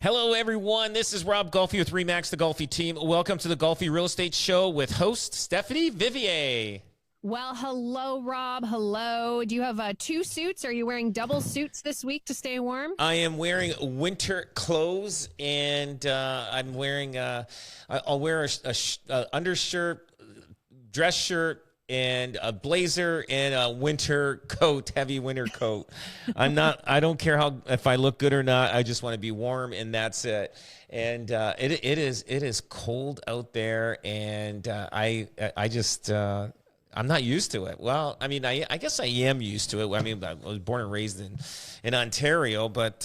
Hello, everyone. This is Rob Golfi with REMAX, the Golfi team. Welcome to the Golfi Real Estate Show with host Stephanie Vivier. Well, hello, Rob. Hello. Do you have two suits? Are you wearing double suits this week to stay warm? I am wearing winter clothes, and I'm wearing. I'll wear a undershirt, dress shirt, and a blazer and a winter coat, heavy winter coat. I don't care if I look good or not. I just want to be warm, and that's it. And it is cold out there, and I'm not used to it. Well, I mean, I guess I am used to it. I mean, I was born and raised in Ontario, but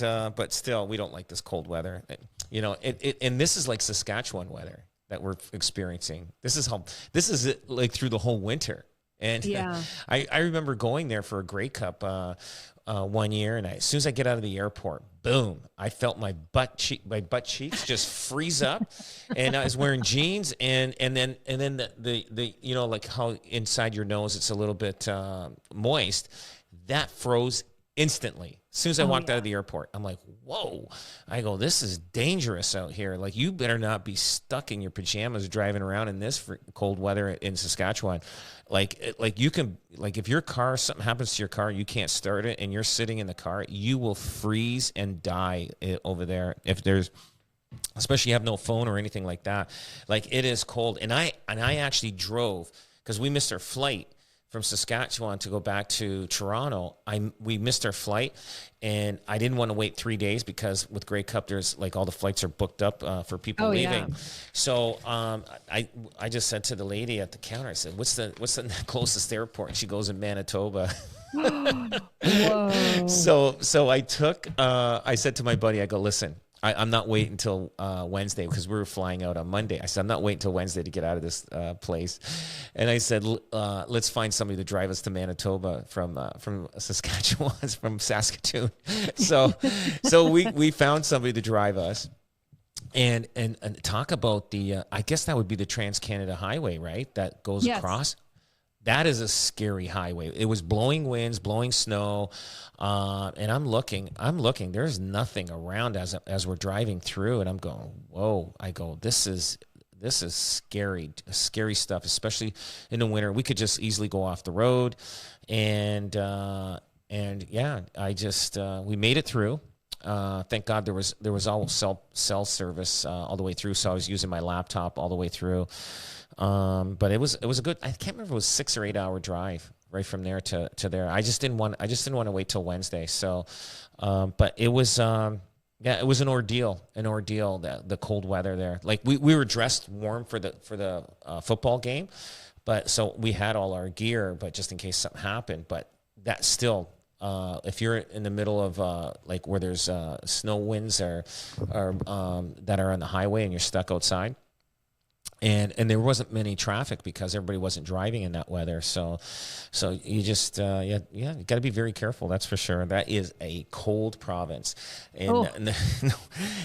still, we don't like this cold weather. And this is like Saskatchewan weather that we're experiencing. This is it, like through the whole winter. And yeah. I remember going there for a Grey Cup one year, and as soon as I get out of the airport, boom, I felt my butt cheeks just freeze up, and I was wearing jeans, and then the like how inside your nose it's a little bit moist, that froze instantly. As soon as I walked out of the airport, I'm like, whoa. I go, this is dangerous out here. Like, you better not be stuck in your pajamas driving around in this cold weather in Saskatchewan. Like you can, like, if your car, something happens to your car, you can't start it, and you're sitting in the car, you will freeze and die over there. If there's, especially you have no phone or anything like that. Like, it is cold. And I actually drove, because we missed our flight from Saskatchewan to go back to Toronto. We missed our flight, and I didn't want to wait 3 days because with Grey Cup, there's like all the flights are booked up for people leaving. Yeah. So I just said to the lady at the counter, I said, "What's the closest airport?" And she goes, "In Manitoba." Whoa. So I said to my buddy, I go, "Listen, I'm not waiting until Wednesday," because we were flying out on Monday. I said, "I'm not waiting until Wednesday to get out of this place." And I said, let's find somebody to drive us to Manitoba from Saskatchewan, from Saskatoon. So we found somebody to drive us. And talk about I guess that would be the Trans-Canada Highway, right? That goes across. That is a scary highway. It was blowing winds, blowing snow, and I'm looking. There's nothing around as we're driving through, and I'm going, whoa. I go, this is scary stuff, especially in the winter. We could just easily go off the road, and yeah, we made it through. Thank God there was all cell service all the way through, so I was using my laptop all the way through. But it was a good, I can't remember if it was 6 or 8 hour drive right from there to there. I just didn't want to wait till Wednesday. So, but it was, it was an ordeal, the cold weather there. Like we were dressed warm for the football game, but so we had all our gear, but just in case something happened. But that still, if you're in the middle of like where there's snow winds or that are on the highway and you're stuck outside, and there wasn't many traffic because everybody wasn't driving in that weather, so you just you got to be very careful. That's for sure. That is a cold province, and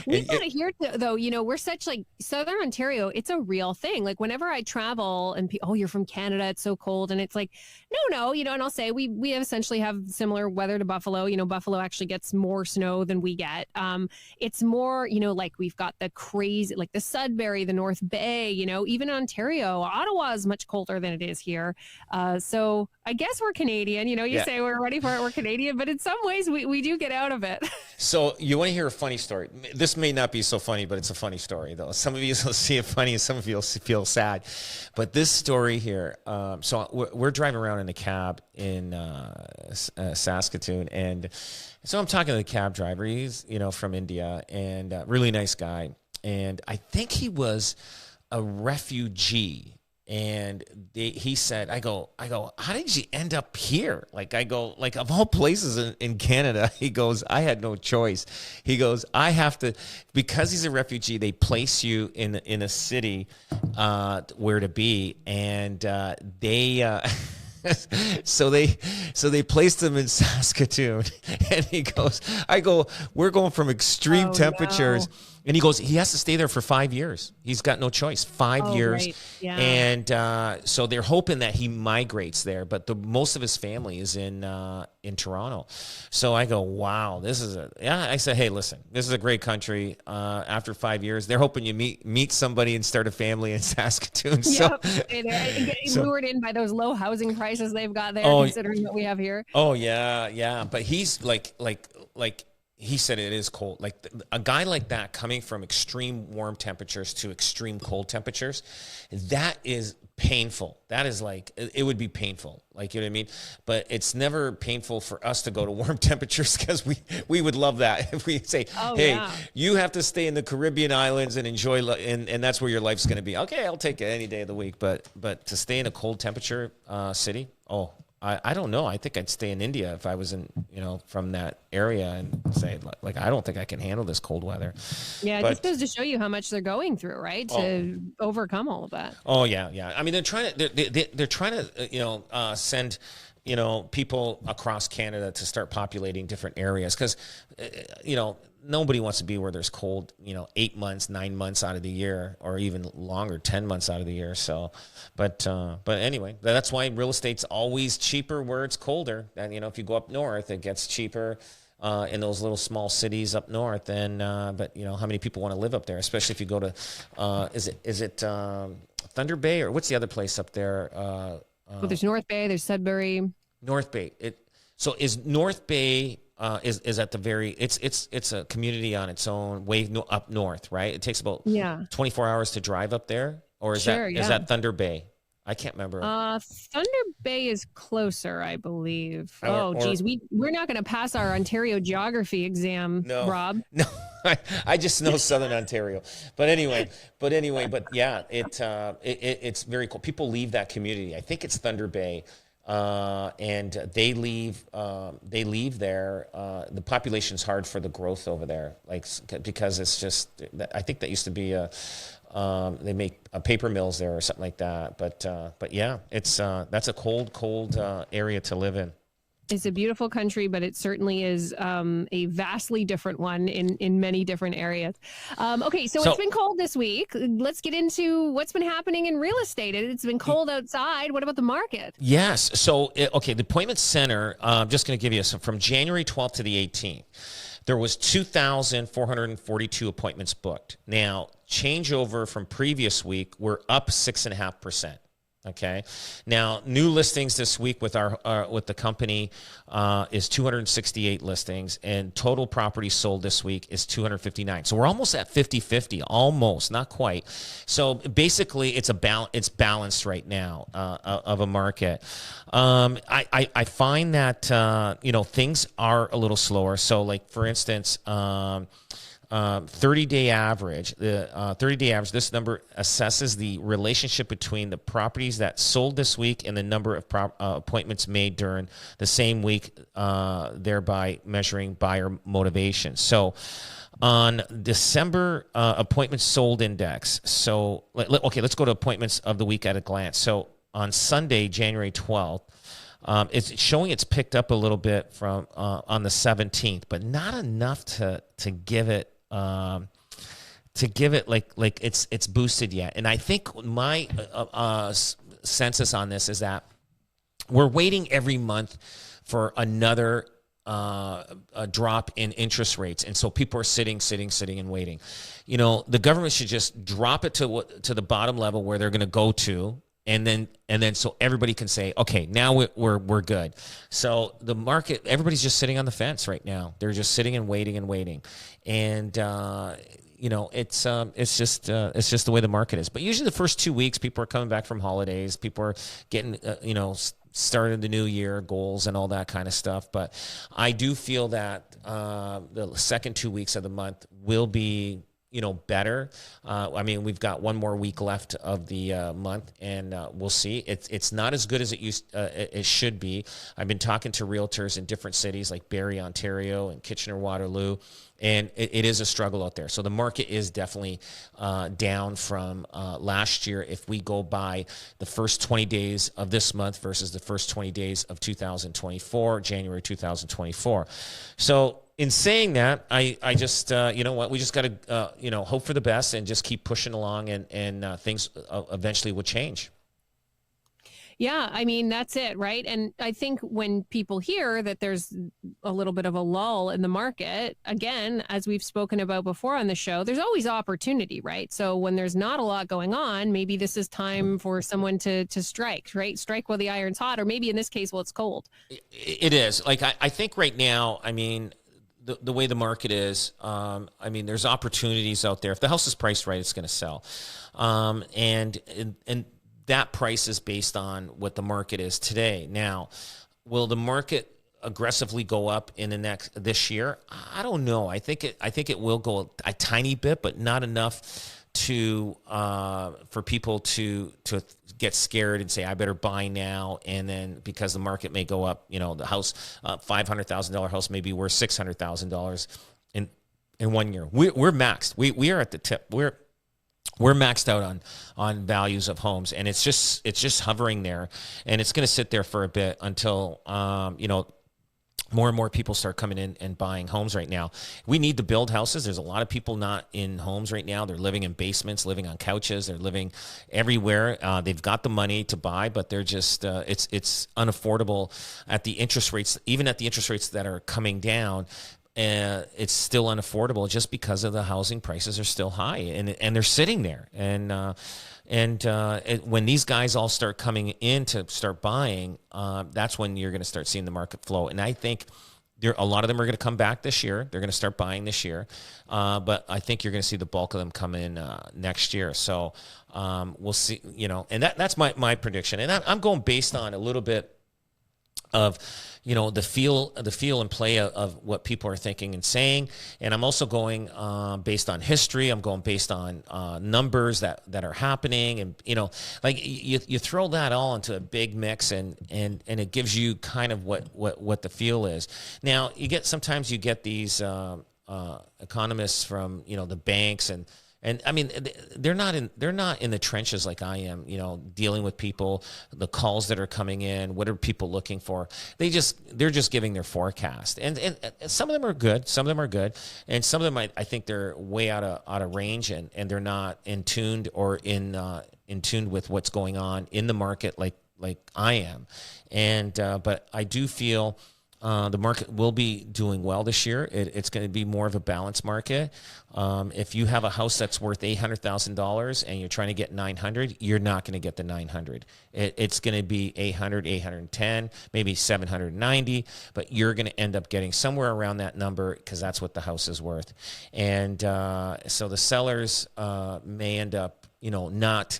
we got to hear though. We're such like Southern Ontario. It's a real thing. Like whenever I travel, and you're from Canada, it's so cold, and it's like no, and I'll say we essentially have similar weather to Buffalo. Buffalo actually gets more snow than we get. It's more like we've got the crazy, like the Sudbury, the North Bay. Even Ontario, Ottawa is much colder than it is here. So I guess we're Canadian. You say we're ready for it. We're Canadian, but in some ways we do get out of it. So you want to hear a funny story? This may not be so funny, but it's a funny story though. Some of you will see it funny and some of you will feel sad. But this story here, so we're driving around in a cab in Saskatoon, and so I'm talking to the cab driver. He's, from India, and really nice guy. And I think he was a refugee, and he said, I go, how did you end up here? Like, I go, like, of all places in Canada, he goes, I had no choice. He goes, I have to, because he's a refugee, they place you in a city where to be, and they so they placed him in Saskatoon, and he goes, we're going from extreme temperatures. No. And he goes, he has to stay there for 5 years. He's got no choice. 5 years. Right. Yeah. And so they're hoping that he migrates there. But most of his family is in Toronto. So I go, wow, I said, hey, listen, this is a great country. After 5 years, they're hoping you meet somebody and start a family in Saskatoon. Yep. So, lured in by those low housing prices they've got there, considering what we have here. Oh, yeah. But he's like, he said it is cold. Like a guy like that coming from extreme warm temperatures to extreme cold temperatures, that is painful. That is like, it would be painful. Like, you know what I mean? But it's never painful for us to go to warm temperatures because we would love that. If we say, you have to stay in the Caribbean islands and enjoy, and that's where your life's going to be. Okay, I'll take it any day of the week. But to stay in a cold temperature city, I don't know. I think I'd stay in India if I was from that area and say, like, I don't think I can handle this cold weather. Yeah, it just goes to show you how much they're going through, right? To overcome all of that. Oh, yeah. I mean, they're trying to send, people across Canada to start populating different areas because, nobody wants to be where there's cold, 8 months, 9 months out of the year, or even longer, 10 months out of the year. So, but anyway, that's why real estate's always cheaper where it's colder. And, if you go up north, it gets cheaper in those little small cities up north. And, but how many people want to live up there, especially if you go to, is it Thunder Bay, or what's the other place up there? Well, there's North Bay, there's Sudbury. North Bay. So is North Bay, is at the very, it's a community on its own way up north, right? It takes about 24 hours to drive up there, or is that Thunder Bay? I can't remember. Thunder Bay is closer, I believe. Geez, we're not going to pass our Ontario geography exam, Rob. No, I just know Southern Ontario. But anyway, yeah, it's very cool. People leave that community. I think it's Thunder Bay. And they leave there. The population's hard for the growth over there, because it's just, I think that used to be they make paper mills there or something like that. But yeah, that's a cold area to live in. It's a beautiful country, but it certainly is a vastly different one in many different areas. Okay, so it's been cold this week. Let's get into what's been happening in real estate. It's been cold outside. What about the market? Yes. So, the Appointment Center, I'm just going to give you from January 12th to the 18th, there was 2,442 appointments booked. Now, changeover from previous week, we're up 6.5%. Okay. Now, new listings this week with with the company is 268 listings, and total properties sold this week is 259. So we're almost at 50-50, almost, not quite. So basically, it's balanced right now of a market. I find that things are a little slower. So, like, for instance, 30-day average. The 30-day average, this number assesses the relationship between the properties that sold this week and the number of appointments made during the same week, thereby measuring buyer motivation. So on December appointments sold index. So, let's go to appointments of the week at a glance. So on Sunday, January 12th, it's showing it's picked up a little bit from on the 17th, but not enough to give it like it's boosted yet. And I think my census on this is that we're waiting every month for another a drop in interest rates, and so people are sitting and waiting. The government should just drop it to the bottom level where they're going to go to. And then so everybody can say, okay, now we're good. So the market, everybody's just sitting on the fence right now. They're just sitting and waiting. And it's just the way the market is. But usually the first 2 weeks, people are coming back from holidays. People are getting started the new year goals and all that kind of stuff. But I do feel that the second 2 weeks of the month will be better. We've got one more week left of the month, and we'll see. It's not as good as it should be. I've been talking to realtors in different cities like Barrie, Ontario, and Kitchener-Waterloo, and it is a struggle out there. So the market is definitely down from last year if we go by the first 20 days of this month versus the first 20 days of 2024, January 2024. So in saying that, I just, you know what, we just got to, you know, hope for the best and just keep pushing along, and things eventually will change. Yeah, I mean, that's it, right? And I think when people hear that there's a little bit of a lull in the market, again, as we've spoken about before on the show, there's always opportunity, right? So when there's not a lot going on, maybe this is time for someone to strike, right? Strike while the iron's hot, or maybe in this case, while it's cold. It is. Like, I think right now, I mean, the way the market is, I mean, there's opportunities out there. If the house is priced right, it's going to sell. And that price is based on what the market is today. Now, will the market aggressively go up in this year? I don't know. I think it will go a tiny bit, but not enough to for people to get scared and say, I better buy now. And then because the market may go up, you know, the house, $500,000 house may be worth $600,000 in 1 year. We're maxed. We are at the tip. We're maxed out on values of homes, and it's just hovering there, and it's going to sit there for a bit until you know, more and more people start coming in and buying homes right now. We need to build houses. There's a lot of people not in homes right now. They're living in basements, living on couches. They're living everywhere. They've got the money to buy, but they're just it's unaffordable at the interest rates, even at the interest rates that are coming down. It's still unaffordable just because of the housing prices are still high, and they're sitting there. When these guys all start coming in to start buying, that's when you're going to start seeing the market flow. And I think a lot of them are going to come back this year. They're going to start buying this year, but I think you're going to see the bulk of them come in next year. So we'll see. You know, and that's my prediction. And I'm going based on a little bit of, you know, the feel and play of what people are thinking and saying. And I'm also going based on history. I'm going based on numbers that are happening. And, you know, like you throw that all into a big mix, and it gives you kind of what the feel is. Now, sometimes you get these economists from, you know, the banks, and I mean, they're not in the trenches like I am, you know, dealing with people, the calls that are coming in, what are people looking for? They're just giving their forecast. And some of them are good. Some of them are good. And some of them, I think they're way out of range, and they're not in tuned or in tune with what's going on in the market like I am. And, but I do feel the market will be doing well this year. It's going to be more of a balanced market. If you have a house that's worth $800,000 and you're trying to get 900, you're not going to get the 900. It's going to be 800, 810, maybe 790, but you're going to end up getting somewhere around that number because that's what the house is worth. And so the sellers may end up, you know, not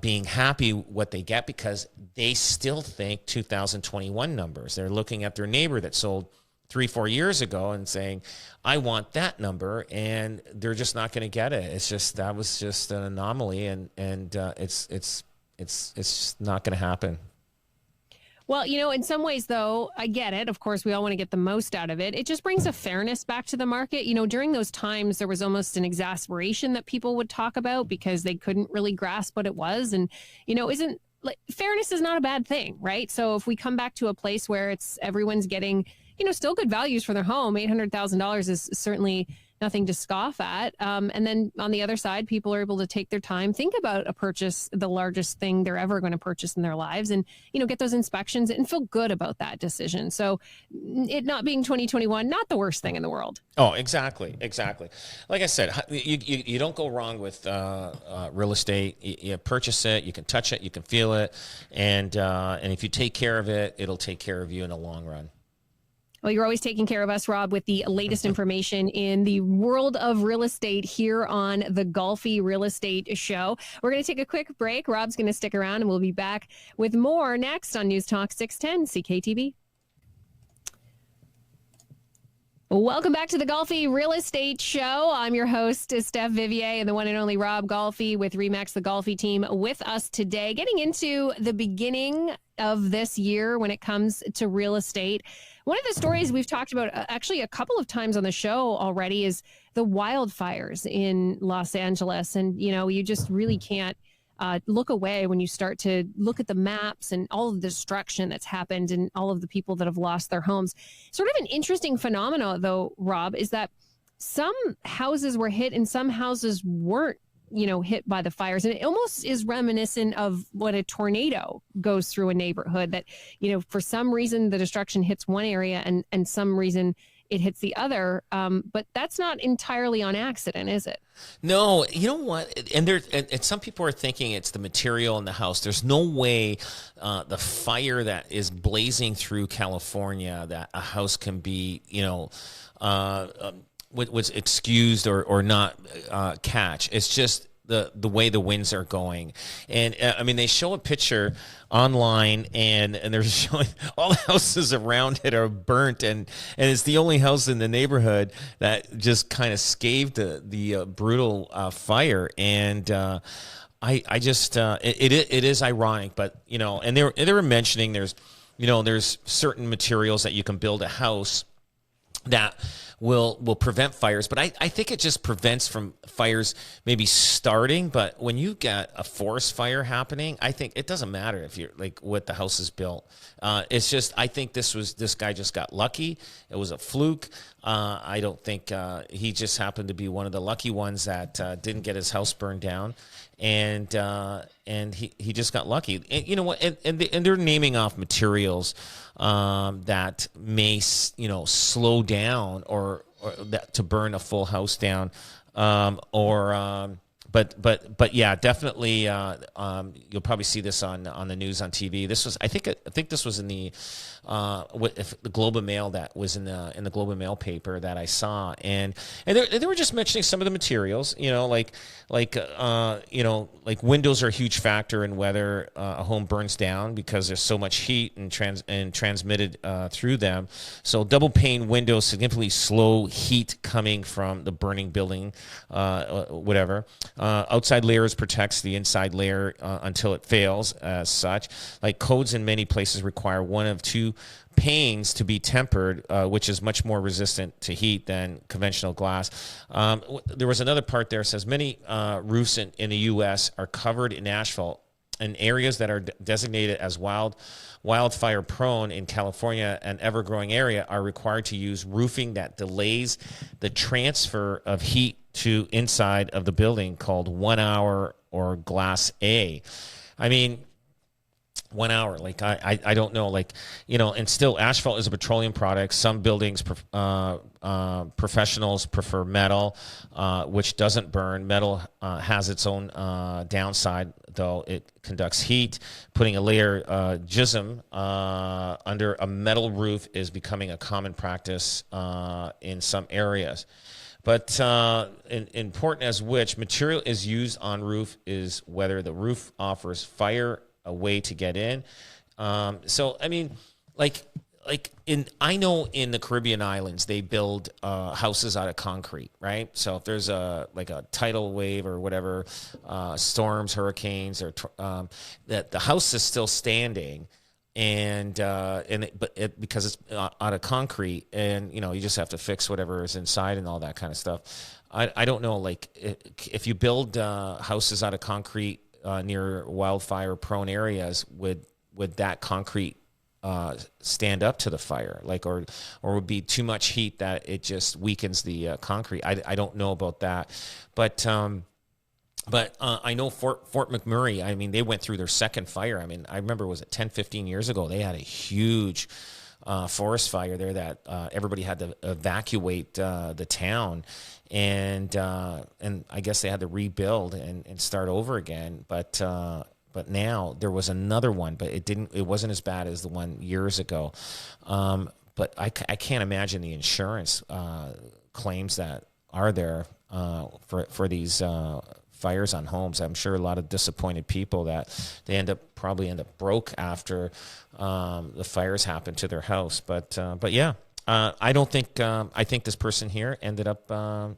being happy what they get because they still think 2021 numbers. They're looking at their neighbor that sold 3-4 years ago and saying, I want that number, and they're just not going to get it. It's just, that was just an anomaly, and it's not going to happen. Well, you know, in some ways, though, I get it. Of course, we all want to get the most out of it. It just brings a fairness back to the market. You know, during those times, there was almost an exasperation that people would talk about because they couldn't really grasp what it was. And, you know, fairness is not a bad thing, right? So if we come back to a place where everyone's getting, you know, still good values for their home, $800,000 is certainly nothing to scoff at. And then on the other side, people are able to take their time, think about a purchase, the largest thing they're ever going to purchase in their lives, and, you know, get those inspections and feel good about that decision. So it not being 2021, not the worst thing in the world. Oh, exactly. Like I said, you don't go wrong with real estate. You purchase it, you can touch it, you can feel it. And if you take care of it, it'll take care of you in the long run. Well, you're always taking care of us, Rob, with the latest information in the world of real estate here on the Golfi Real Estate Show. We're going to take a quick break. Rob's going to stick around, and we'll be back with more next on News Talk 610 CKTV. Welcome back to the Golfi Real Estate Show. I'm your host, Steph Vivier, and the one and only Rob Golfi with REMAX, the Golfi team, with us today, getting into the beginning of this year when it comes to real estate. One of the stories we've talked about actually a couple of times on the show already is the wildfires in Los Angeles. And, you know, you just really can't look away when you start to look at the maps and all of the destruction that's happened and all of the people that have lost their homes. Sort of an interesting phenomenon, though, Rob, is that some houses were hit and some houses weren't, hit by the fires. And it almost is reminiscent of what a tornado goes through a neighborhood, that, for some reason the destruction hits one area and some reason it hits the other. But that's not entirely on accident, is it? No, you know what? And some people are thinking it's the material in the house. There's no way the fire that is blazing through California, that a house can be, was excused or not catch. It's just the way the winds are going. And I mean, they show a picture online and they're showing all the houses around it are burnt, and it's the only house in the neighborhood that just kind of scathed the brutal fire. And I just it is ironic, but and they were mentioning there's certain materials that you can build a house that will prevent fires, but I think it just prevents from fires maybe starting. But when you get a forest fire happening, I think it doesn't matter if you're like what the house is built. It's just, I think this guy just got lucky. It was a fluke. I don't think he just happened to be one of the lucky ones that didn't get his house burned down. And he just got lucky. And you know what? And they're naming off materials that may slow down or that to burn a full house down, but yeah, definitely. You'll probably see this on the news on TV. This was, I think this was in the the Globe and Mail, that was in the Globe and Mail paper that I saw, and they were just mentioning some of the materials. Like windows are a huge factor in whether a home burns down, because there's so much heat and transmitted through them. So double pane windows significantly slow heat coming from the burning building, whatever. Outside layers protects the inside layer until it fails. As such, like codes in many places require one of two panes to be tempered, which is much more resistant to heat than conventional glass. There was another part there that says many roofs in the U.S. are covered in asphalt. In areas that are designated as wildfire prone in California, an ever-growing area, are required to use roofing that delays the transfer of heat to inside of the building, called 1 hour or glass A. I mean, 1 hour, like I don't know, and still asphalt is a petroleum product. Some buildings, professionals prefer metal, which doesn't burn. Metal has its own downside, though. It conducts heat. Putting a layer gypsum under a metal roof is becoming a common practice in some areas. But important as which material is used on roof is whether the roof offers fire a way to get in. So I mean, I know in the Caribbean islands they build houses out of concrete, right? So if there's a tidal wave or whatever, storms, hurricanes, or that the house is still standing, because it's out of concrete, and you just have to fix whatever is inside and all that kind of stuff. I don't know, if you build houses out of concrete near wildfire prone areas, would that concrete stand up to the fire, or would be too much heat that it just weakens the concrete? I don't know about that, but I know Fort McMurray, I mean, they went through their second fire. I mean, I remember, was it 10, 15 years ago, they had a huge forest fire there that everybody had to evacuate the town, and I guess they had to rebuild and start over again. But now there was another one, but it wasn't as bad as the one years ago. But I can't imagine the insurance claims that are there for these fires on homes. I'm sure a lot of disappointed people that they probably end up broke after the fires happen to their house. But yeah, I don't think I think this person here ended up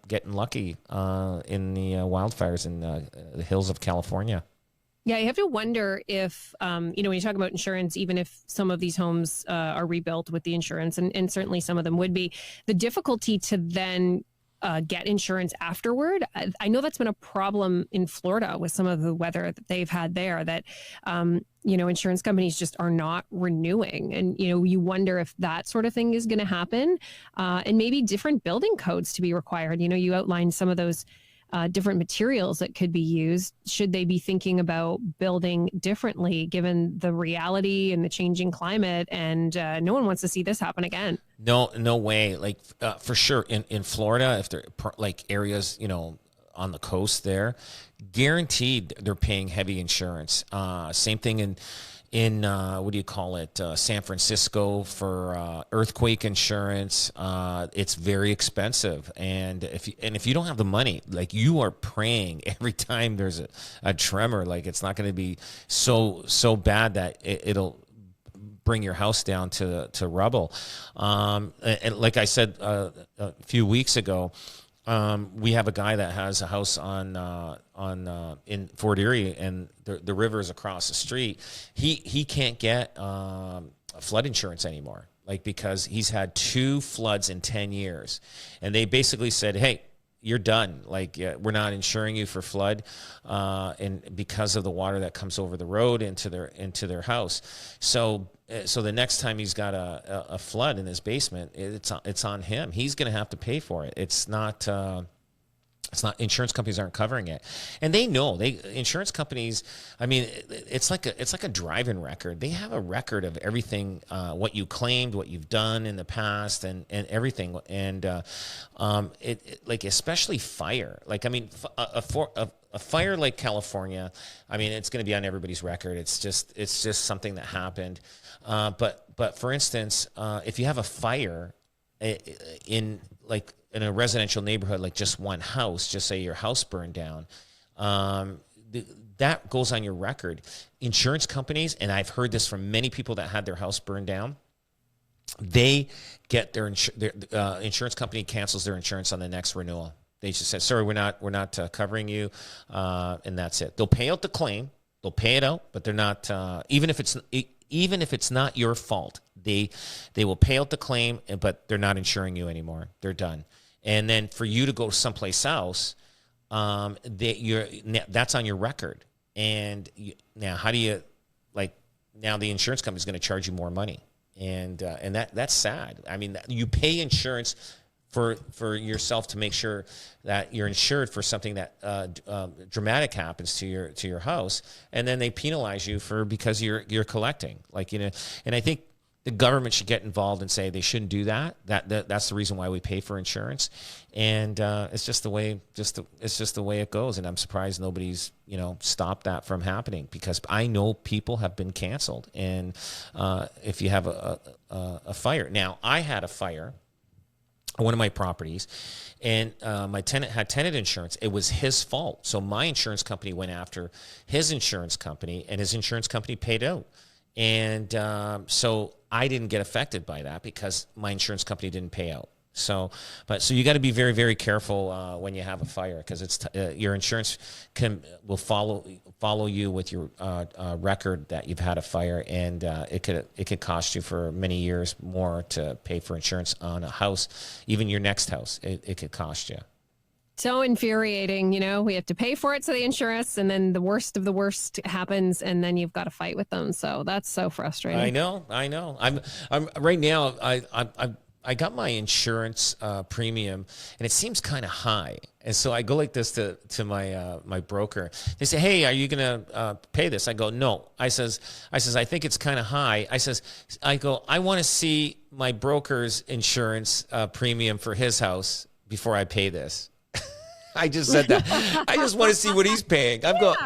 getting lucky in the wildfires in the hills of California. Yeah, you have to wonder if, when you talk about insurance, even if some of these homes are rebuilt with the insurance, and certainly some of them would be, the difficulty to then get insurance afterward. I know that's been a problem in Florida with some of the weather that they've had there, that, insurance companies just are not renewing. And, you wonder if that sort of thing is going to happen, and maybe different building codes to be required. You outlined some of those different materials that could be used. Should they be thinking about building differently given the reality and the changing climate? And no one wants to see this happen again. No way. Like for sure in Florida, if they're like areas, on the coast there, guaranteed they're paying heavy insurance. Same thing in what do you call it? San Francisco for earthquake insurance. It's very expensive, and if you don't have the money, like you are praying every time there's a tremor, like it's not going to be so bad that it'll bring your house down to rubble. And like I said a few weeks ago, we have a guy that has a house in Fort Erie, and the river is across the street. He can't get flood insurance anymore, like because he's had 2 floods in 10 years, and they basically said, "Hey, you're done. Like we're not insuring you for flood, and because of the water that comes over the road into their house." So the next time he's got a flood in his basement, it's on him. He's going to have to pay for it. It's not insurance companies aren't covering it, and they know insurance companies. I mean, it's like a driving record. They have a record of everything, what you claimed, what you've done in the past, and everything. And like especially fire. Like I mean, a fire like California. I mean, it's going to be on everybody's record. It's just something that happened. But for instance, if you have a fire in a residential neighborhood, like just one house, just say your house burned down, that goes on your record. Insurance companies, and I've heard this from many people that had their house burned down, they get their insurance company cancels their insurance on the next renewal. They just said, "Sorry, we're not covering you," and that's it. They'll pay out the claim, they'll pay it out, but they're not even if it's not your fault. They will pay out the claim, but they're not insuring you anymore. They're done. And then for you to go someplace else, that's on your record. And now, how do you now the insurance company is going to charge you more money, and that's sad. I mean, you pay insurance for yourself to make sure that you're insured for something that dramatic happens to your house, and then they penalize you because you're collecting, and I think the government should get involved and say they shouldn't do that. That's the reason why we pay for insurance, and it's just the way it goes. And I'm surprised nobody's stopped that from happening, because I know people have been canceled. And if you have a fire, now I had a fire on one of my properties, and my tenant had tenant insurance. It was his fault, so my insurance company went after his insurance company, and his insurance company paid out. And so I didn't get affected by that because my insurance company didn't pay out. So you got to be very, very careful when you have a fire, because it's your insurance will follow you with your record that you've had a fire, and it could cost you for many years more to pay for insurance on a house, even your next house. It could cost you. So infuriating, we have to pay for it, so the insurance, and then the worst of the worst happens, and then you've got to fight with them. So that's so frustrating. I know. I'm right now. I got my insurance premium, and it seems kind of high. And so I go like this to my broker. They say, "Hey, are you gonna pay this?" I go, "No." I says, "I think it's kind of high." I go, "I want to see my broker's insurance premium for his house before I pay this." I just said that. I just want to see what he's paying. I'm going.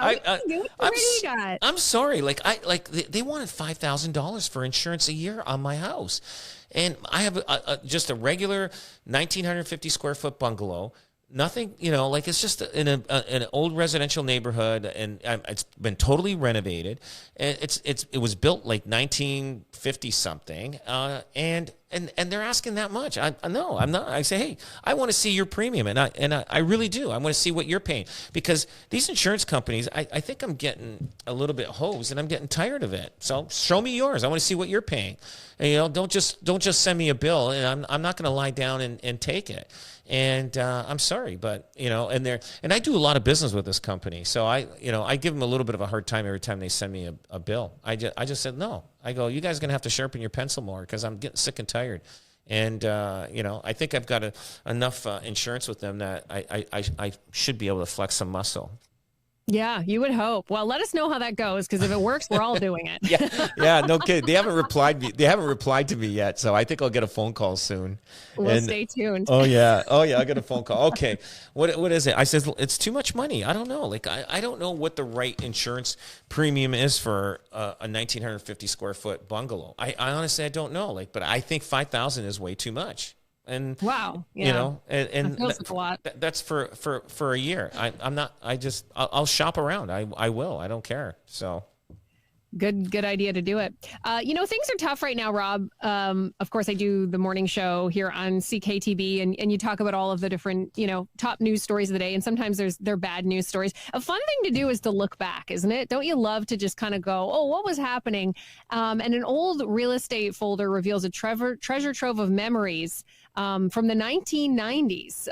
I'm sorry. They wanted $5,000 for insurance a year on my house, and I have just a regular 1,950 square foot bungalow. Nothing, it's just in an old residential neighborhood, and it's been totally renovated. And it was built like 1950 something, and and they're asking that much. No, I'm not. I say, hey, I want to see your premium, and I really do. I want to see what you're paying, because these insurance companies, I think I'm getting a little bit hosed, and I'm getting tired of it. So show me yours. I want to see what you're paying. And, don't just send me a bill, and I'm not going to lie down and take it. And I'm sorry, but and I do a lot of business with this company, so I give them a little bit of a hard time every time they send me a bill. I just said no. I go, you guys are gonna have to sharpen your pencil more, because I'm getting sick and tired. And I think I've got enough insurance with them that I should be able to flex some muscle. Yeah, you would hope. Well, let us know how that goes, because if it works, we're all doing it. Yeah, no kidding. They haven't replied to me yet, so I think I'll get a phone call soon. We'll stay tuned. Oh yeah, I'll get a phone call. Okay, what is it? I said it's too much money. I don't know. Like I don't know what the right insurance premium is for a 1,950 square foot bungalow. I honestly I don't know. But I think 5,000 is way too much. And wow, yeah. And feels like a lot. That's for a year. I'll shop around. I will. I don't care. So good idea to do it. Things are tough right now, Rob. Of course, I do the morning show here on CKTB, and you talk about all of the different, top news stories of the day. And sometimes they're bad news stories. A fun thing to do is to look back, isn't it? Don't you love to just kind of go, oh, what was happening? And an old real estate folder reveals a treasure trove of memories from the 1990s.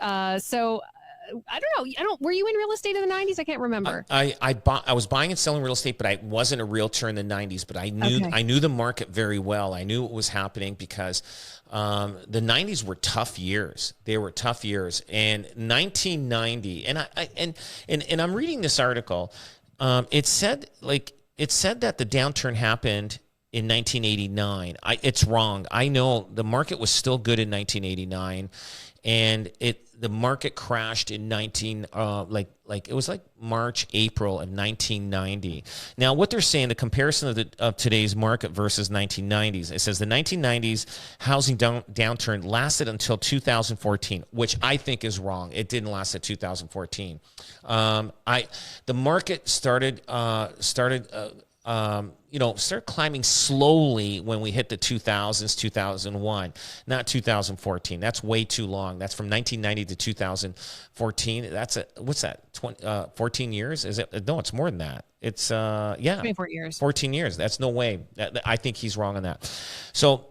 I don't know. Were you in real estate in the 90s? I can't remember. I was buying and selling real estate, but I wasn't a realtor in the 90s. But I knew the market very well. I knew what was happening, because the 90s were tough years. They were tough years. And 1990, and I'm reading this article. It said that the downturn happened in 1989. It's wrong. I know the market was still good in 1989, and the market crashed in it was like March, April of 1990. Now, what they're saying, the comparison of today's market versus 1990s, it says the 1990s housing downturn lasted until 2014, which I think is wrong. It didn't last at 2014. The market started climbing slowly when we hit the 2000s, 2001, not 2014. That's way too long. That's from 1990 to 2014. What's that? 14 years? Is it? No, it's more than that. It's 24 years. 14 years. That's no way. I think he's wrong on that. So,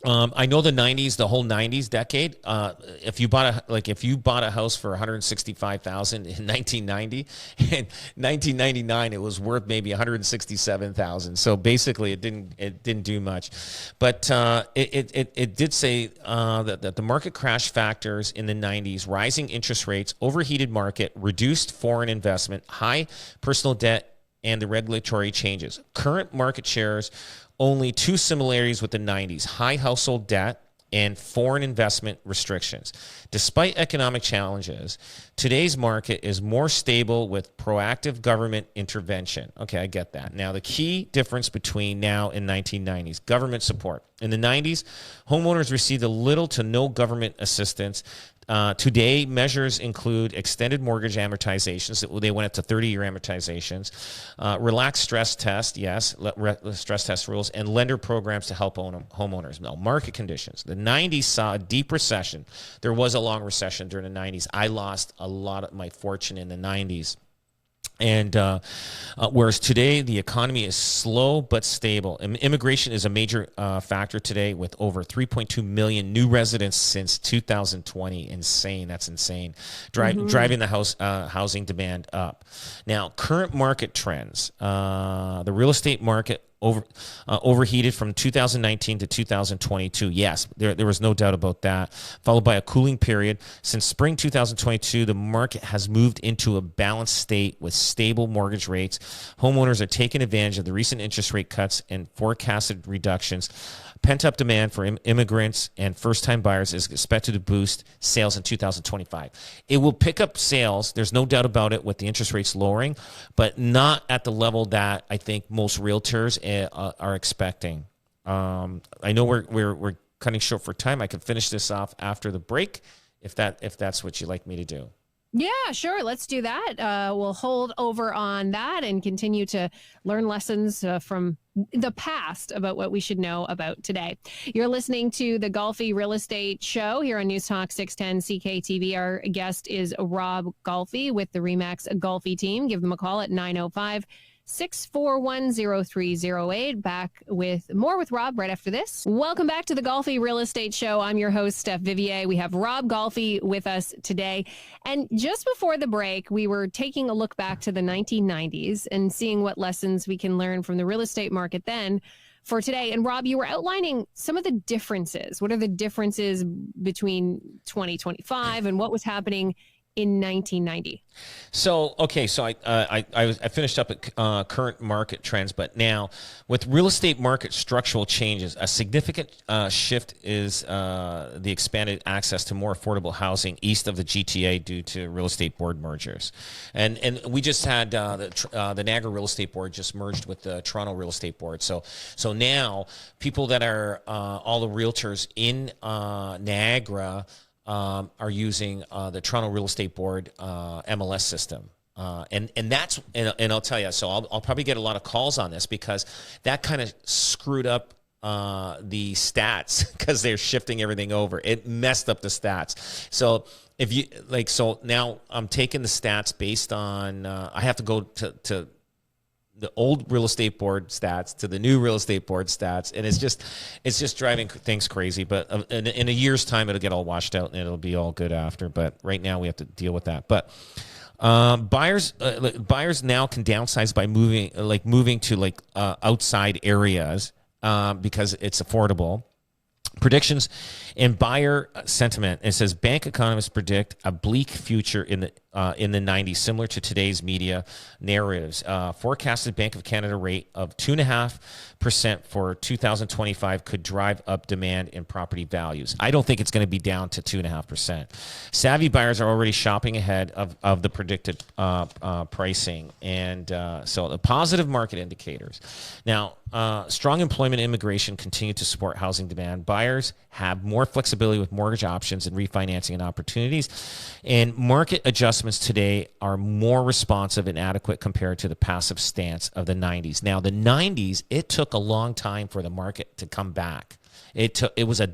I know the 90s, the whole 90s decade. If you bought a house for $165,000 in 1990, in 1999 it was worth maybe $167,000. So basically, it didn't do much. But it did say that the market crash factors in the 90s: rising interest rates, overheated market, reduced foreign investment, high personal debt, and the regulatory changes. Current market shares. Only two similarities with the 90s: high household debt and foreign investment restrictions. Despite economic challenges, today's market is more stable with proactive government intervention. Okay, I get that. Now, the key difference between now and 1990s, government support. In the 90s, homeowners received a little to no government assistance. Today, measures include extended mortgage amortizations. They went up to 30-year amortizations, relaxed stress test, stress test rules, and lender programs to help homeowners. Now, market conditions. The 90s saw a deep recession. There was a long recession during the 90s. I lost a lot of my fortune in the 90s. And whereas today the economy is slow but stable. Immigration is a major factor today, with over 3.2 million new residents since 2020. Insane. That's insane. Driving the housing demand up. Now, current market trends. The real estate market overheated from 2019 to 2022. Yes, there was no doubt about that. Followed by a cooling period. Since spring 2022, the market has moved into a balanced state with stable mortgage rates. Homeowners are taking advantage of the recent interest rate cuts and forecasted reductions. Pent-up demand for immigrants and first-time buyers is expected to boost sales in 2025. It will pick up sales, there's no doubt about it, with the interest rates lowering, but not at the level that I think most realtors are expecting. I know we're cutting short for time. I can finish this off after the break if that's what you'd like me to do. Yeah, sure. Let's do that. We'll hold over on that and continue to learn lessons from the past about what we should know about today. You're listening to the Golfi Real Estate Show here on News Talk 610 CKTV. Our guest is Rob Golfi with the REMAX Golfi team. Give them a call at 905-641-0308. Back with more with Rob right after this. Welcome back to the Golfi Real Estate Show. I'm your host, Steph Vivier. We have Rob Golfi with us today. And just before the break, we were taking a look back to the 1990s and seeing what lessons we can learn from the real estate market then for today. And Rob, you were outlining some of the differences. What are the differences between 2025 and what was happening in 1990? So, okay, so I finished up at current market trends, but now with real estate market structural changes, a significant shift is the expanded access to more affordable housing east of the GTA due to real estate board mergers. And we just had the Niagara Real Estate Board just merged with the Toronto Real Estate Board. So now people that are all the realtors in Niagara are using the Toronto Real Estate Board MLS system. And I'll tell you, so I'll probably get a lot of calls on this because that kind of screwed up the stats because they're shifting everything over. It messed up the stats. So if you so now I'm taking the stats based on, I have to go to the old real estate board stats to the new real estate board stats. And it's just driving things crazy, but in a year's time, it'll get all washed out and it'll be all good after. But right now we have to deal with that. But buyers now can downsize by moving to outside areas because it's affordable. Predictions in buyer sentiment. It says bank economists predict a bleak future in the 90s, similar to today's media narratives. Forecasted Bank of Canada rate of 2.5% for 2025 could drive up demand in property values. I don't think it's going to be down to 2.5%. Savvy buyers are already shopping ahead of the predicted pricing, and so the positive market indicators. Now, strong employment and immigration continue to support housing demand. Buyers have more flexibility with mortgage options and refinancing and opportunities, and market adjustments today are more responsive and adequate compared to the passive stance of the 90s. Now, the 90s, it took a long time for the market to come back. It was a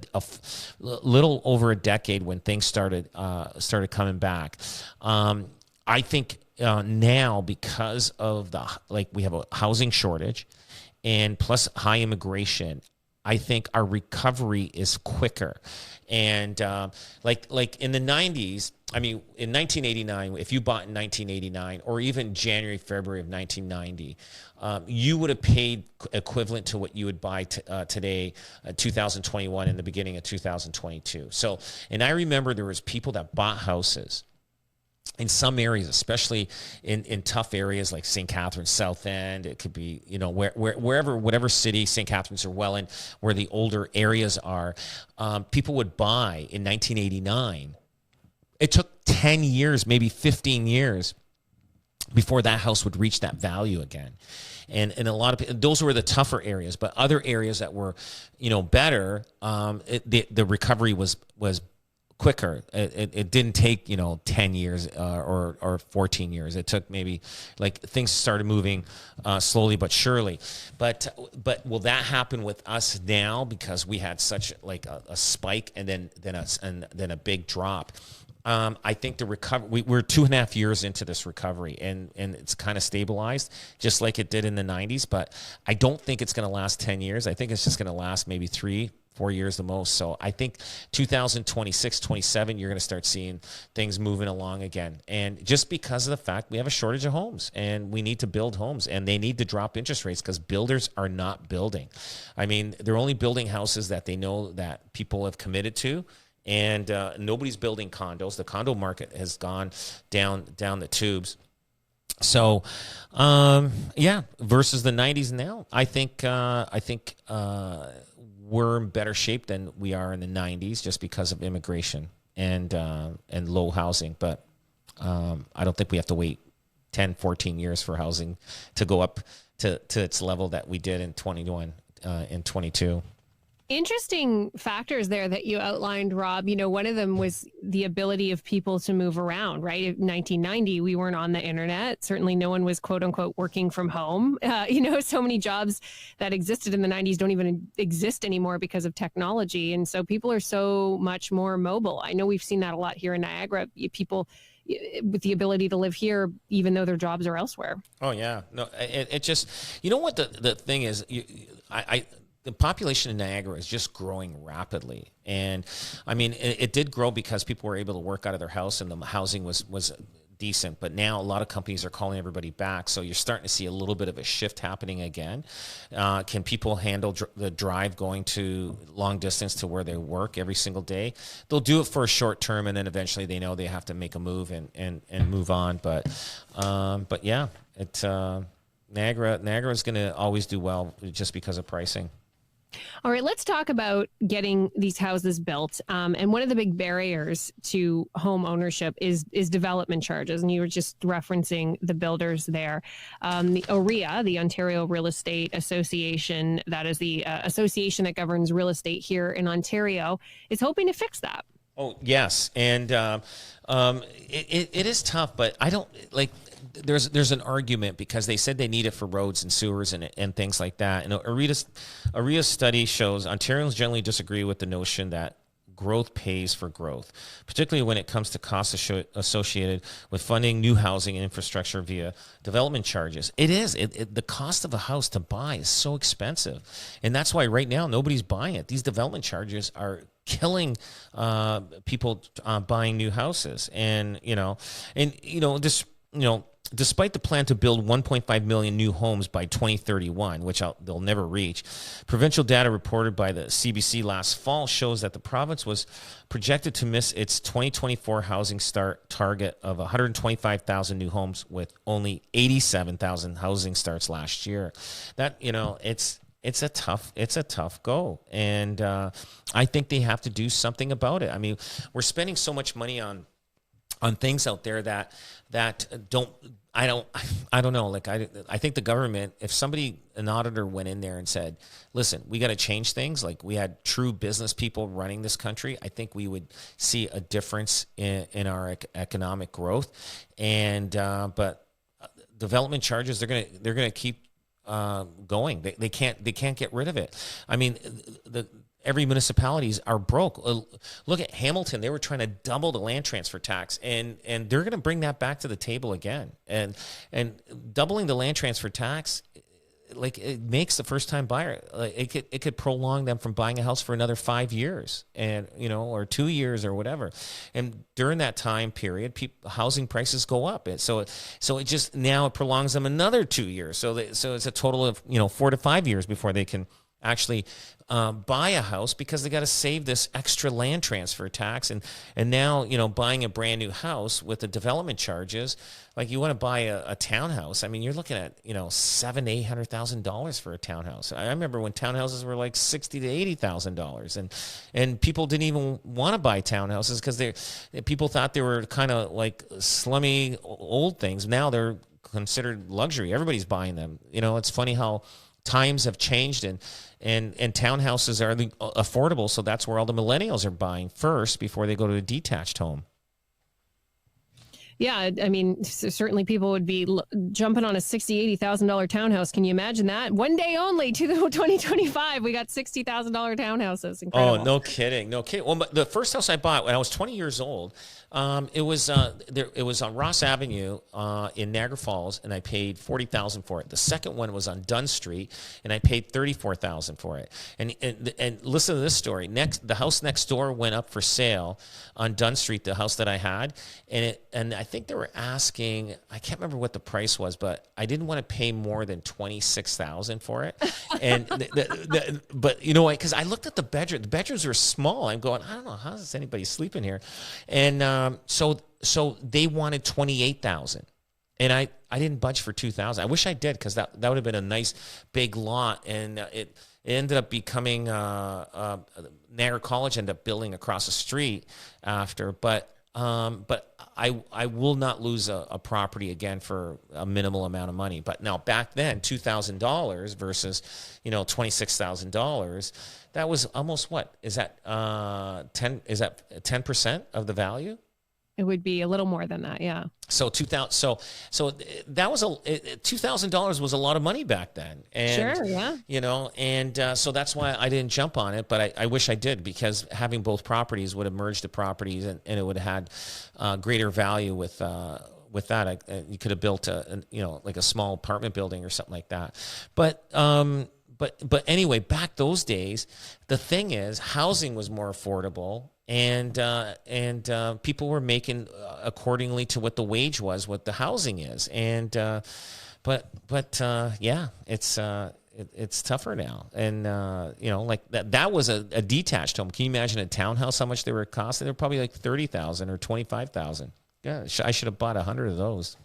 little over a decade when things started coming back. I think now, because of we have a housing shortage and plus high immigration, I think our recovery is quicker. And like in the 90s, I mean, in 1989, if you bought in 1989 or even January, February of 1990, you would have paid equivalent to what you would buy today, 2021 and the beginning of 2022. So, and I remember there was people that bought houses in some areas, especially in tough areas like St. Catharines, South End. It could be, wherever, whatever city, St. Catharines or Welland, where the older areas are, people would buy in 1989. It took 10 years, maybe 15 years before that house would reach that value again. And a lot of those were the tougher areas, but other areas that were, better, the recovery was quicker. It didn't take 10 years or 14 years. It took maybe things started moving slowly but surely. But will that happen with us now because we had such a spike and then a big drop? I think the recovery, we're 2.5 years into this recovery and it's kind of stabilized just like it did in the 90s, but I don't think it's going to last 10 years. I think it's just going to last maybe 3-4 years the most. So I think 2026, 27, you're going to start seeing things moving along again. And just because of the fact we have a shortage of homes and we need to build homes and they need to drop interest rates because builders are not building. I mean, they're only building houses that they know that people have committed to. And nobody's building condos. The condo market has gone down the tubes. So, versus the 90s now, I think we're in better shape than we are in the 90s just because of immigration and low housing. But I don't think we have to wait 10, 14 years for housing to go up to its level that we did in 21 and 22. Interesting factors there that you outlined, Rob. One of them was the ability of people to move around, right? In 1990, we weren't on the internet. Certainly no one was quote unquote working from home. So many jobs that existed in the 90s don't even exist anymore because of technology. And so people are so much more mobile. I know we've seen that a lot here in Niagara. People with the ability to live here, even though their jobs are elsewhere. Oh, yeah. No, it just, what the thing is, the population in Niagara is just growing rapidly. And I mean, it did grow because people were able to work out of their house and the housing was decent. But now a lot of companies are calling everybody back. So you're starting to see a little bit of a shift happening again. Can people handle the drive going to long distance to where they work every single day? They'll do it for a short term, and then eventually they know they have to make a move and move on. But yeah, Niagara is going to always do well just because of pricing. All right, let's talk about getting these houses built. And one of the big barriers to home ownership is development charges. And you were just referencing the builders there. The OREA, the Ontario Real Estate Association, that is the association that governs real estate here in Ontario, is hoping to fix that. Oh, yes. And it is tough, but I don't like. There's an argument because they said they need it for roads and sewers and things like that. And OREA's study shows Ontarians generally disagree with the notion that growth pays for growth, particularly when it comes to costs associated with funding new housing and infrastructure via development charges. It is. The cost of a house to buy is so expensive. And that's why right now nobody's buying it. These development charges are killing people buying new houses. Despite the plan to build 1.5 million new homes by 2031, which they'll never reach, provincial data reported by the CBC last fall shows that the province was projected to miss its 2024 housing start target of 125,000 new homes with only 87,000 housing starts last year. That, it's a tough go. And I think they have to do something about it. I mean, we're spending so much money on things out there that I don't know. Like I think the government, if an auditor went in there and said, listen, we got to change things. Like we had true business people running this country, I think we would see a difference in our economic growth. And, but development charges, they're going to keep going. They can't get rid of it. I mean, every municipalities are broke. Look at Hamilton. They were trying to double the land transfer tax, and they're going to bring that back to the table again. And doubling the land transfer tax, like it makes the first time buyer, like it could prolong them from buying a house for another 5 years or 2 years or whatever. And during that time period, housing prices go up. So it just now it prolongs them another 2 years. So it's a total of 4 to 5 years before they can actually buy a house, because they got to save this extra land transfer tax. And now, buying a brand new house with the development charges, like you want to buy a townhouse. I mean, you're looking at, $700,000-$800,000 for a townhouse. I remember when townhouses were like $60,000 to $80,000, and people didn't even want to buy townhouses because people thought they were kind of like slummy old things. Now they're considered luxury. Everybody's buying them. It's funny how times have changed, and townhouses are affordable, so that's where all the millennials are buying first before they go to a detached home. Yeah, I mean, certainly people would be jumping on a $60,000, $80,000 townhouse. Can you imagine that? One day only, 2025, we got $60,000 townhouses. Incredible. Oh, no kidding. Well, the first house I bought when I was 20 years old, it was on Ross Avenue in Niagara Falls, and I paid $40,000 for it. The second one was on Dunn Street, and I paid $34,000 for it. And listen to this story. The house next door went up for sale on Dunn Street, the house that I had, and I think they were asking, I can't remember what the price was, but I didn't want to pay more than $26,000 for it. And but you know what? Because I looked at the bedroom. The bedrooms were small. I'm going, I don't know, how does anybody sleep in here? And so they wanted $28,000, and I didn't budge for $2,000. I wish I did, because that would have been a nice big lot, and it ended up becoming Niagara College ended up building across the street after, but I will not lose a property again for a minimal amount of money. But now back then, $2,000 versus, $26,000, that was almost what is that 10? Is that 10% of the value? It would be a little more than that, yeah. So 2000. So that was $2,000 was a lot of money back then. And, sure, yeah. And so that's why I didn't jump on it, but I wish I did, because having both properties would have merged the properties, and it would have had greater value with that. You could have built like a small apartment building or something like that. But anyway, back those days, the thing is, housing was more affordable. And people were making accordingly to what the wage was, what the housing is, and but it's tougher now, and like that was a detached home. Can you imagine a townhouse? How much they were costing? They're probably like $30,000 or $25,000. Yeah, I should have bought 100 of those.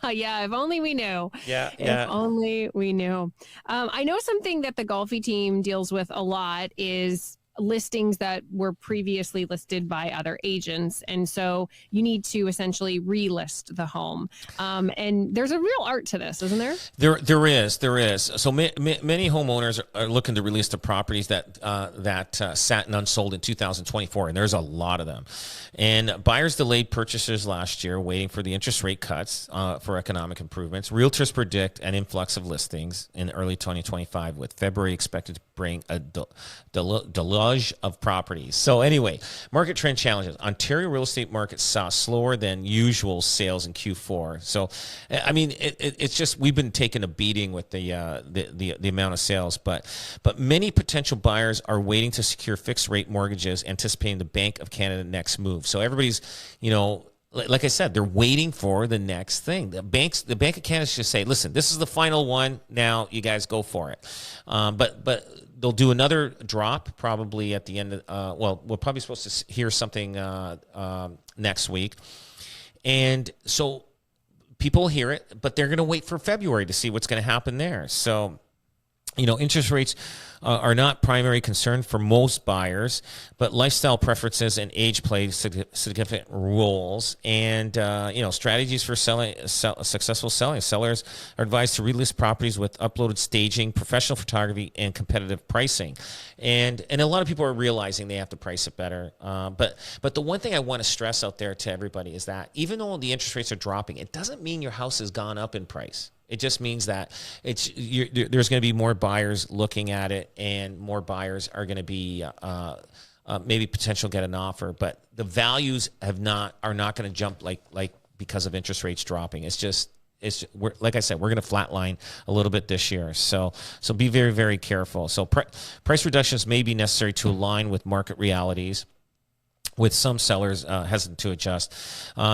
Yeah, if only we knew. Yeah. If only we knew. I know something that the Golfi team deals with a lot is listings that were previously listed by other agents. And so you need to essentially relist the home. And there's a real art to this, isn't there? There is. So many homeowners are looking to release the properties that sat and unsold in 2024. And there's a lot of them. And buyers delayed purchases last year, waiting for the interest rate cuts for economic improvements. Realtors predict an influx of listings in early 2025, with February expected to bring a deluge of properties. So anyway, market trend challenges. Ontario real estate market saw slower than usual sales in Q4. So, I mean, it's just we've been taking a beating with the amount of sales, but many potential buyers are waiting to secure fixed rate mortgages, anticipating the Bank of Canada next move. So everybody's, like I said, they're waiting for the next thing. The Bank of Canada should say, listen, this is the final one. Now you guys go for it. But they'll do another drop probably at the end of, we're probably supposed to hear something next week. And so people hear it, but they're going to wait for February to see what's going to happen there. So, interest rates are not primary concern for most buyers, but lifestyle preferences and age play significant roles. And strategies for successful selling. Sellers are advised to relist properties with uploaded staging, professional photography, and competitive pricing. And a lot of people are realizing they have to price it better. But the one thing I want to stress out there to everybody is that even though the interest rates are dropping, it doesn't mean your house has gone up in price. It just means that there's going to be more buyers looking at it, and more buyers are going to be maybe potential get an offer, but the values are not going to jump like because of interest rates dropping. Like I said, we're going to flatline a little bit this year. So be very, very careful. So price reductions may be necessary to align with market realities, with some sellers hesitant to adjust.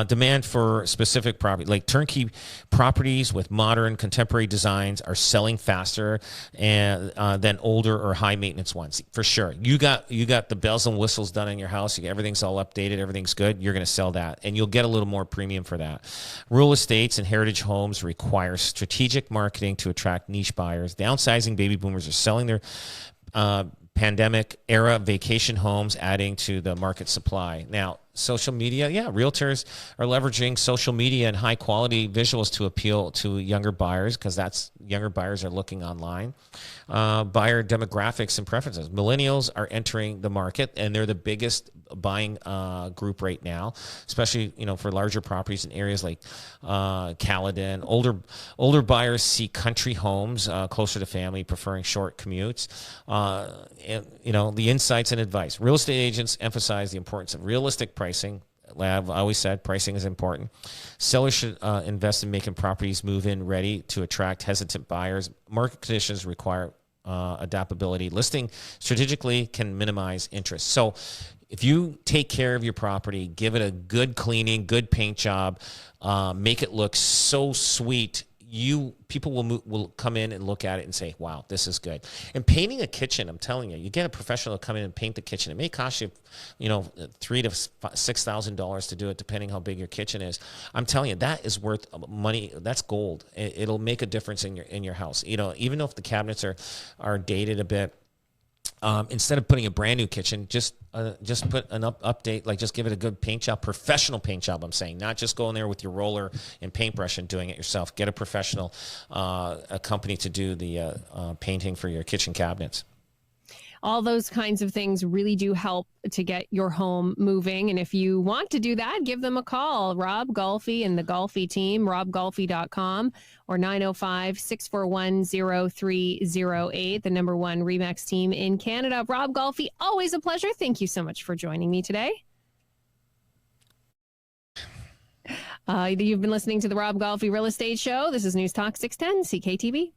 Demand for specific property, like turnkey properties with modern contemporary designs, are selling faster than older or high maintenance ones. For sure. You got the bells and whistles done in your house. Everything's all updated. Everything's good. You're going to sell that, and you'll get a little more premium for that. Rural estates and heritage homes require strategic marketing to attract niche buyers. Downsizing baby boomers are selling their pandemic era vacation homes, adding to the market supply. Now, social media, realtors are leveraging social media and high quality visuals to appeal to younger buyers, because younger buyers are looking online. Buyer demographics and preferences. Millennials are entering the market, and they're the biggest buying group right now, especially for larger properties in areas like Caledon. Older buyers see country homes closer to family, preferring short commutes. The insights and advice. Real estate agents emphasize the importance of realistic pricing. I've always said pricing is important. Sellers should invest in making properties move-in ready to attract hesitant buyers. Market conditions require adaptability. Listing strategically can minimize interest. So if you take care of your property, give it a good cleaning, good paint job, make it look so sweet, people will come in and look at it and say, wow, this is good. And painting a kitchen, I'm telling you, you get a professional to come in and paint the kitchen. It may cost you, $3,000 to $6,000 to do it, depending how big your kitchen is. I'm telling you, that is worth money. That's gold. It'll make a difference in your house. Even though if the cabinets are dated a bit, instead of putting a brand new kitchen, just put an update, like just give it a good paint job, professional paint job. I'm saying, not just go in there with your roller and paintbrush and doing it yourself. Get a professional a company to do the painting for your kitchen cabinets. All those kinds of things really do help to get your home moving. And if you want to do that, give them a call. Rob Golfi and the Golfi team, robgolfi.com or 905-641-0308, the number one REMAX team in Canada. Rob Golfi, always a pleasure. Thank you so much for joining me today. You've been listening to the Rob Golfi Real Estate Show. This is News Talk 610 CKTV.